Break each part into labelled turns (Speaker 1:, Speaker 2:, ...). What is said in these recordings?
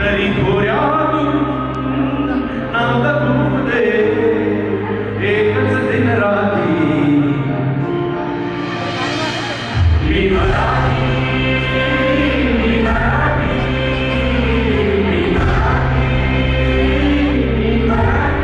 Speaker 1: तरी खोऱ्यातून नाद खूप दे एकच दिन रात्री मी मराठी मी मराठी मी मराठी मी मराठी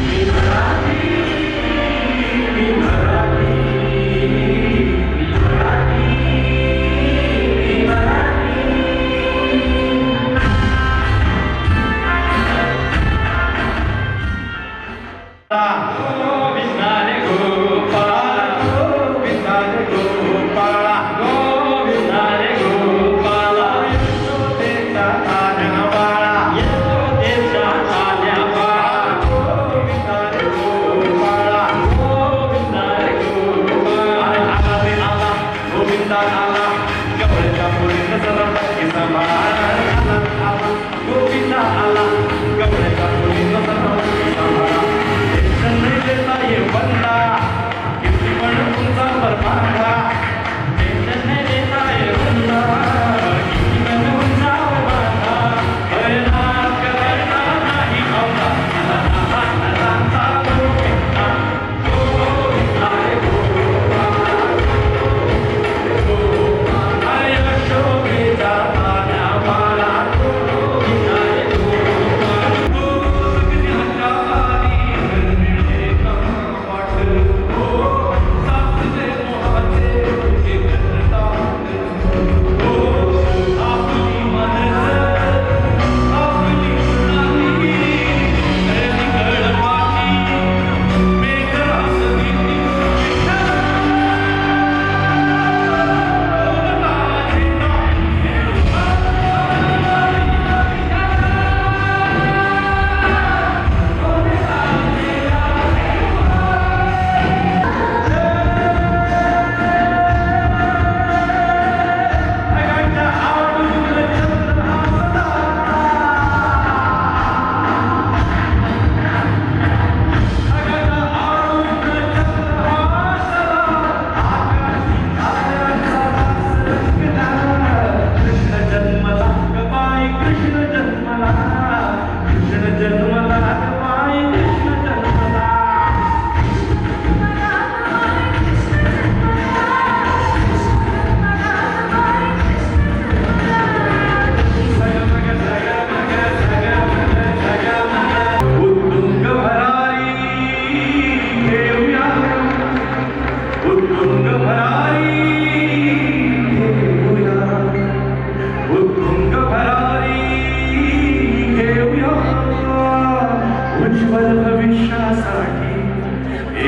Speaker 1: मी मराठी मी मराठी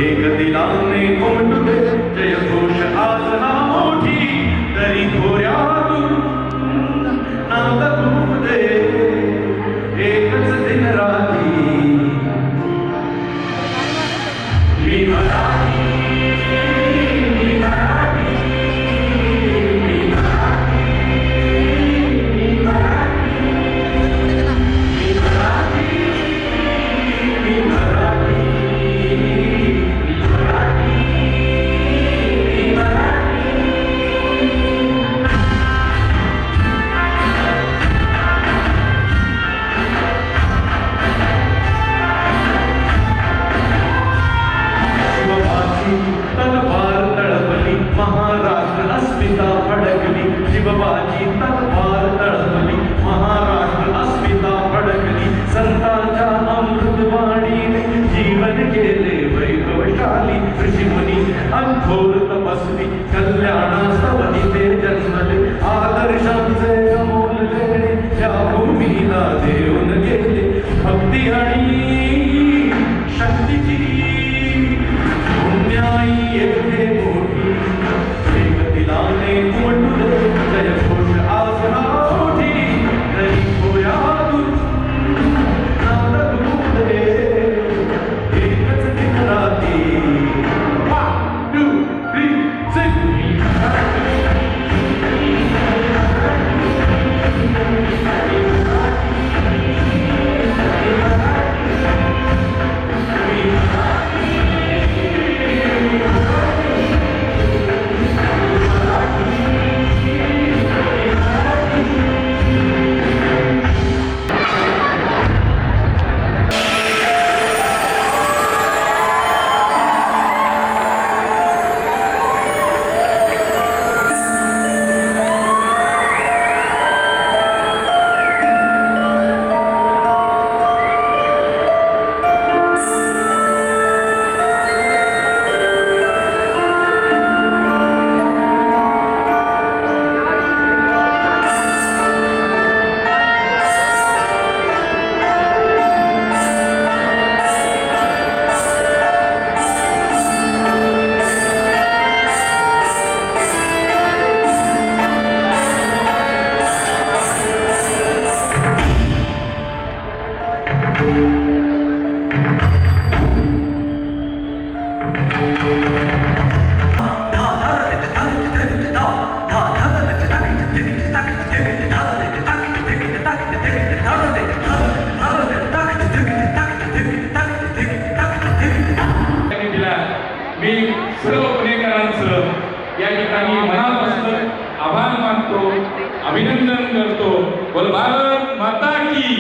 Speaker 1: एक दिलाने कोंडू दे जय घोष आज ना मोठी तरी खोऱ्यातून नाद खूप दे एकच दिन रात्री मी मराठी मी मराठी मी मराठी मी मराठी मी मराठी मी मराठी तलवार तळपली महाराष्ट्र अस्मिता फडकली शिवबाची तलवार तळपली महाराष्ट्र अस्मिता फडकली संतांच्या अमृतवाणीने जीवन केले वैभवशाली ऋषीमुनी अघोर तपस्वी कल्याणास्तवनी ते जन्मले आदर्शांचे अमोल लेणे या भूमीला देऊन गेले भक्ती आणि शक्तीची पुण्याई येथे मोठी एक दिलाने कोंडू दे जय घोष आज ना मोठी तरी खोऱ्यातून नाद खूप दे एकच दिन रात्री 1, 2, 3, 6
Speaker 2: बोल भारत माता की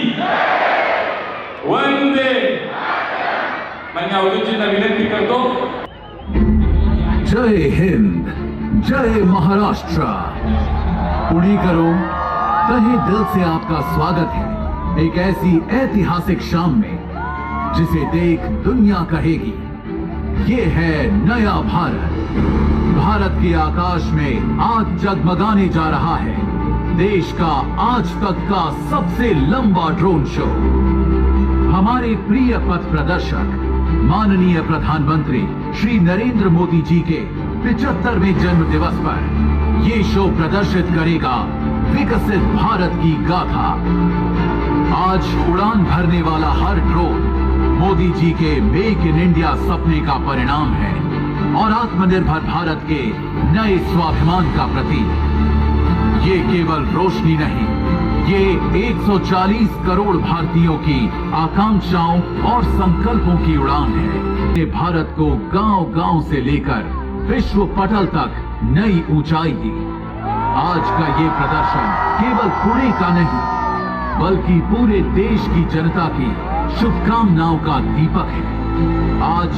Speaker 2: वंदे. मान्य अवधूतजींना विनंती करतो.
Speaker 3: जय हिंद, जय महाराष्ट्र. पुणेकरों, तहे दिल से आपका स्वागत है एक ऐसी ऐतिहासिक शाम में जिसे देख दुनिया कहेगी ये है नया भारत. भारत के आकाश में आज जगमगाने जा रहा है देश का आज तक का सबसे लंबा ड्रोन शो. हमारे प्रिय पथ प्रदर्शक माननीय प्रधानमंत्री श्री नरेंद्र मोदी जी के 75वें जन्म दिवस पर ये शो प्रदर्शित करेगा विकसित भारत की गाथा. आज उड़ान भरने वाला हर ड्रोन मोदी जी के मेक इन इंडिया सपने का परिणाम है और आत्मनिर्भर भारत के नए स्वाभिमान का प्रतीक. ये केवल रोशनी नहीं, ये 140 करोड़ भारतीयों की आकांक्षाओं और संकल्पों की उड़ान है. ये भारत को गांव-गांव से लेकर विश्व पटल तक नई ऊंचाई दी. आज का ये प्रदर्शन केवल पुणे का नहीं बल्कि पूरे देश की जनता की शुभकामनाओं का दीपक है. आज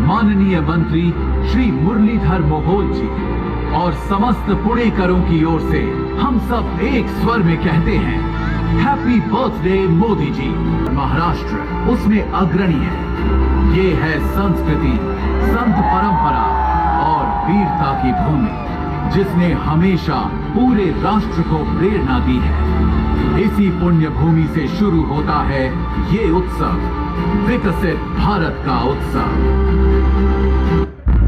Speaker 3: माननीय मंत्री श्री मुरलीधर मोहोल जी और समस्त पुणेकरों की ओर से हम सब एक स्वर में कहते हैं हैप्पी बर्थडे मोदी जी. महाराष्ट्र उसमें अग्रणी है. ये है संस्कृति, संत परंपरा और वीरता की भूमि जिसने हमेशा पूरे राष्ट्र को प्रेरणा दी है. इसी पुण्य भूमि से शुरू होता है ये उत्सव, विकसित भारत का उत्सव.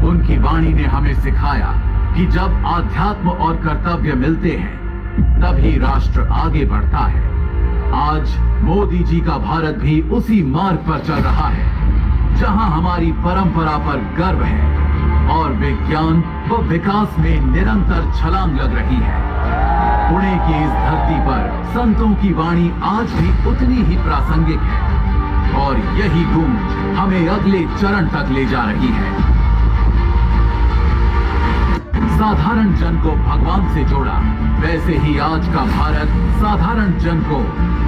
Speaker 3: उनकी वाणी ने हमें सिखाया कि जब आध्यात्म और कर्तव्य मिलते हैं तभी राष्ट्र आगे बढ़ता है. आज मोदी जी का भारत भी उसी मार्ग पर चल रहा है जहां हमारी परंपरा पर गर्व है और विज्ञान व विकास में निरंतर छलांग लग रही है. पुणे की इस धरती पर संतों की वाणी आज भी उतनी ही प्रासंगिक है और यही गूंज हमें अगले चरण तक ले जा रही है. साधारण जन को भगवान से जोड़ा, वैसे ही आज का भारत साधारण जन को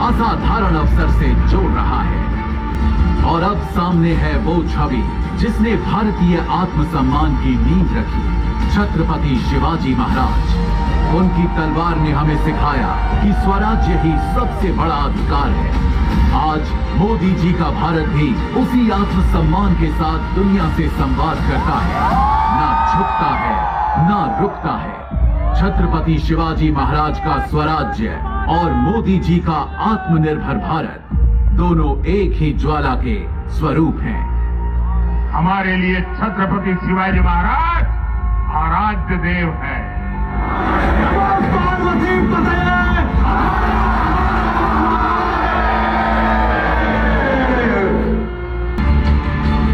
Speaker 3: असाधारण अवसर से जोड़ रहा है. और अब सामने है वो छवि जिसने भारतीय आत्मसम्मान की नींव रखी, छत्रपति शिवाजी महाराज. उनकी तलवार ने हमें सिखाया कि स्वराज्य ही सबसे बड़ा अधिकार है. आज मोदी जी का भारत भी उसी आत्मसम्मान के साथ दुनिया से संवाद करता है, ना झुकता है ना रुकता है. छत्रपति शिवाजी महाराज का स्वराज्य और मोदी जी का आत्मनिर्भर भारत दोनों एक ही ज्वाला के स्वरूप हैं.
Speaker 4: हमारे लिए छत्रपति शिवाजी महाराज आराध्य देव है.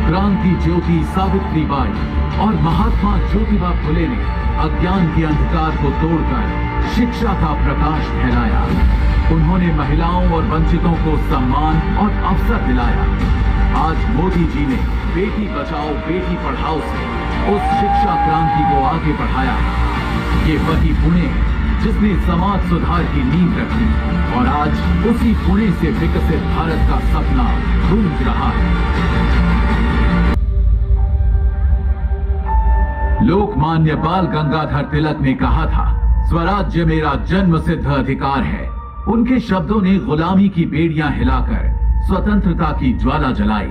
Speaker 3: क्रांति ज्योति सावित्रीबाई और महात्मा ज्योतिबा फुले ने अज्ञान के अंधकार को तोड़कर शिक्षा का प्रकाश फैलाया. उन्होंने महिलाओं और वंचितों को सम्मान और अवसर दिलाया. आज मोदी जी ने बेटी बचाओ बेटी पढ़ाओ से उस शिक्षा क्रांति को आगे बढ़ाया. ये वही पुणे है जिसने समाज सुधार की नींव रखी और आज उसी पुणे से विकसित भारत का सपना गूंज रहा है. लोकमान्य बाल गंगाधर तिलक ने कहा था, स्वराज्य मेरा जन्म सिद्ध अधिकार है. उनके शब्दों ने गुलामी की बेड़ियां हिलाकर स्वतंत्रता की ज्वाला जलाई.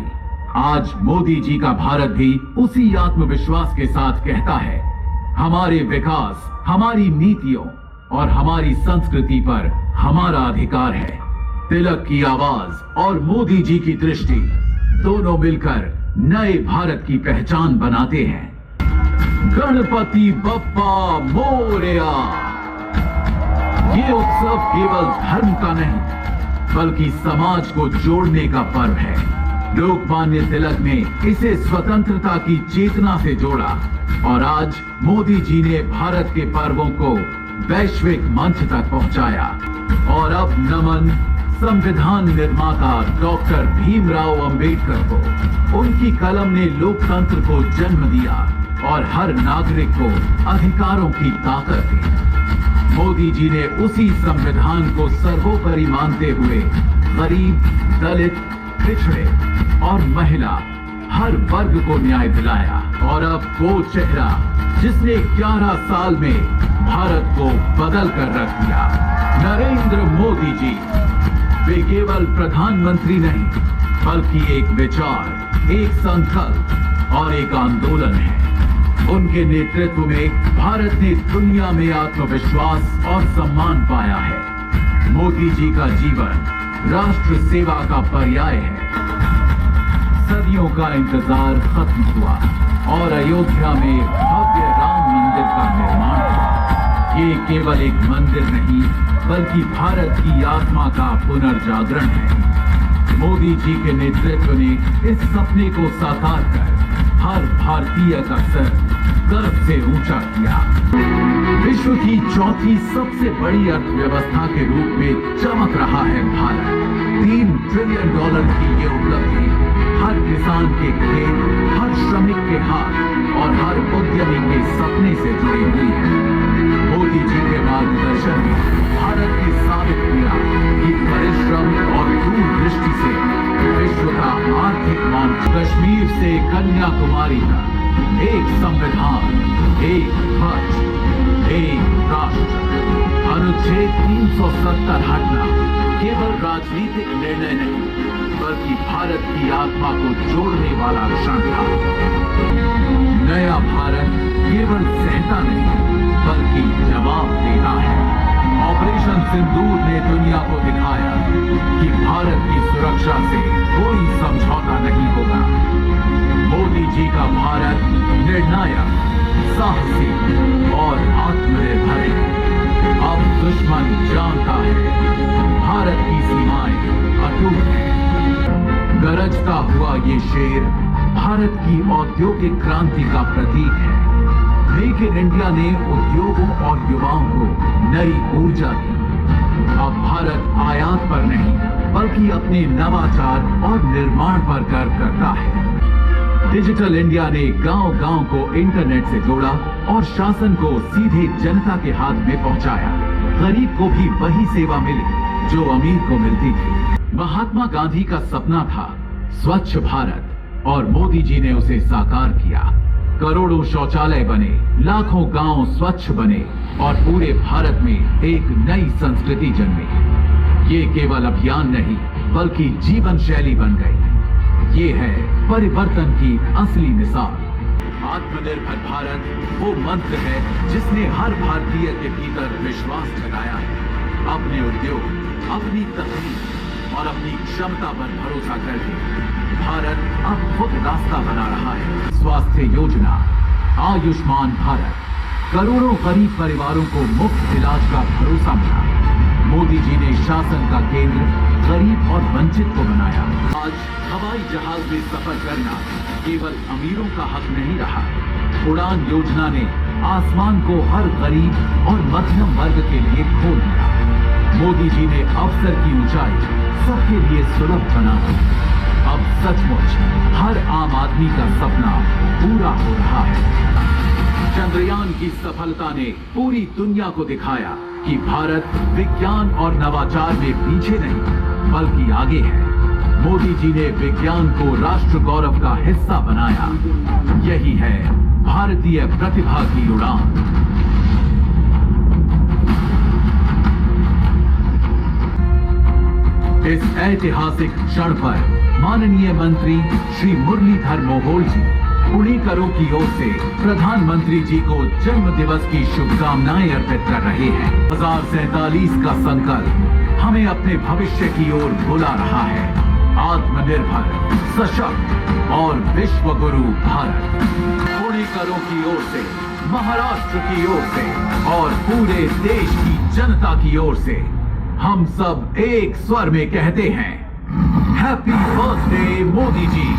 Speaker 3: आज मोदी जी का भारत भी उसी आत्मविश्वास के साथ कहता है, हमारे विकास, हमारी नीतियों और हमारी संस्कृति पर हमारा अधिकार है. तिलक की आवाज और मोदी जी की दृष्टि दोनों मिलकर नए भारत की पहचान बनाते हैं. गणपति बप्पा मोरया. ये उत्सव केवल धर्म का नहीं बल्कि समाज को जोड़ने का पर्व है. लोकमान्य तिलक ने इसे स्वतंत्रता की चेतना से जोड़ा और आज मोदी जी ने भारत के पर्वों को वैश्विक मंच तक पहुंचाया. और अब नमन संविधान निर्माता डॉक्टर भीमराव अंबेडकर को. उनकी कलम ने लोकतंत्र को जन्म दिया और हर नागरिक को अधिकारों की ताकत दी. मोदी जी ने उसी संविधान को सर्वोपरि मानते हुए गरीब, दलित, पिछड़े और महिला हर वर्ग को न्याय दिलाया। और अब वो चेहरा जिसने 11 साल में भारत को बदल कर रख दिया, नरेंद्र मोदी जी, वे केवल प्रधानमंत्री नहीं बल्कि एक विचार, एक संकल्प और एक आंदोलन है। उनके नेतृत्व में भारत ने दुनिया में आत्मविश्वास और सम्मान पाया है। मोदी जी का जीवन राष्ट्र सेवा का पर्याय है। सदियों का इंतजार खत्म हुआ और अयोध्या में भव्य राम मंदिर का निर्माण हुआ। ये केवल एक मंदिर नहीं बल्कि भारत की आत्मा का पुनर्जागरण है। मोदी जी के नेतृत्व ने इस सपने को साकार कर हर भारतीय का सर गर्व से ऊंचा किया। विश्व की चौथी सबसे बड़ी अर्थव्यवस्था के रूप में चमक रहा है भारत। $3 ट्रिलियन की ये उपलब्धि हर किसान के खेत, हर श्रमिक के हाथ और हर उद्यमी के सपने से जुड़ी हुई है। मोदी जी के मार्गदर्शन में भारत ने साबित किया कि परिश्रम और दूरदृष्टि से विश्व का आर्थिक मानक, कश्मीर से कन्याकुमारी तक एक संविधान, एक ध्वज, एक राष्ट्र। अनुच्छेद 370 हटना केवल राजनीतिक निर्णय नहीं बल्कि भारत की आत्मा को जोड़ने वाला क्षण था। नया भारत केवल सहता नहीं बल्कि जवाब देता है। ऑपरेशन सिंदूर ने दुनिया को दिखाया कि भारत की सुरक्षा से कोई समझौता नहीं होगा। मोदी जी का भारत निर्णायक, साहसी और आत्मनिर्भर है। अब दुश्मन जानता है भारत की सीमाएं अटूट हैं। गरजता हुआ ये शेर भारत की औद्योगिक क्रांति का प्रतीक है। मेक इन इंडिया ने उद्योगों और युवाओं को नई ऊर्जा दी। अब भारत आयात पर नहीं बल्कि अपने नवाचार और निर्माण पर गर्व करता है। डिजिटल इंडिया ने गांव-गांव को इंटरनेट से जोड़ा और शासन को सीधे जनता के हाथ में पहुंचाया। गरीब को भी वही सेवा मिली जो अमीर को मिलती थी। महात्मा गांधी का सपना था स्वच्छ भारत और मोदी जी ने उसे साकार किया। करोड़ों शौचालय बने, लाखों गांव स्वच्छ बने और पूरे भारत में एक नई संस्कृति जन्मी। ये केवल अभियान नहीं बल्कि जीवन शैली बन गई। ये है परिवर्तन की असली मिसाल। आत्मनिर्भर भारत वो मंत्र है जिसने हर भारतीय के भीतर विश्वास जगाया है। अपने उद्योग, अपनी तकनीक और अपनी क्षमता पर भरोसा करके भारत अब खुद रास्ता बना रहा है। स्वास्थ्य योजना, आयुष्मान भारत, करोड़ों गरीब परिवारों को मुफ्त इलाज का भरोसा मिला। मोदी जी ने शासन का केंद्र गरीब और वंचित को बनाया। आज हवाई जहाज में सफर करना केवल अमीरों का हक नहीं रहा। उड़ान योजना ने आसमान को हर गरीब और मध्यम वर्ग के लिए खोल दिया। मोदी जी ने अवसर की ऊंचाई सबके लिए सुलभ बना दी। अब सचमुच हर आम आदमी का सपना पूरा हो रहा है। चंद्रयान की सफलता ने पूरी दुनिया को दिखाया कि भारत विज्ञान और नवाचार में पीछे नहीं बल्कि आगे है। मोदी जी ने विज्ञान को राष्ट्र गौरव का हिस्सा बनाया। यही है भारतीय प्रतिभा की उड़ान। इस ऐतिहासिक क्षण पर माननीय मंत्री श्री मुरलीधर मोहोल जी पुणेकरों की ओर से प्रधानमंत्री जी को जन्म दिवस की शुभकामनाएं अर्पित कर रहे हैं। 2047 का संकल्प हमें अपने भविष्य की ओर बुला रहा है। आत्मनिर्भर, सशक्त और विश्व गुरु भारत। पुणेकरों की ओर से, महाराष्ट्र की ओर से और पूरे देश की जनता की ओर से हम सब एक स्वर में कहते हैं, हैप्पी बर्थडे मोदी जी।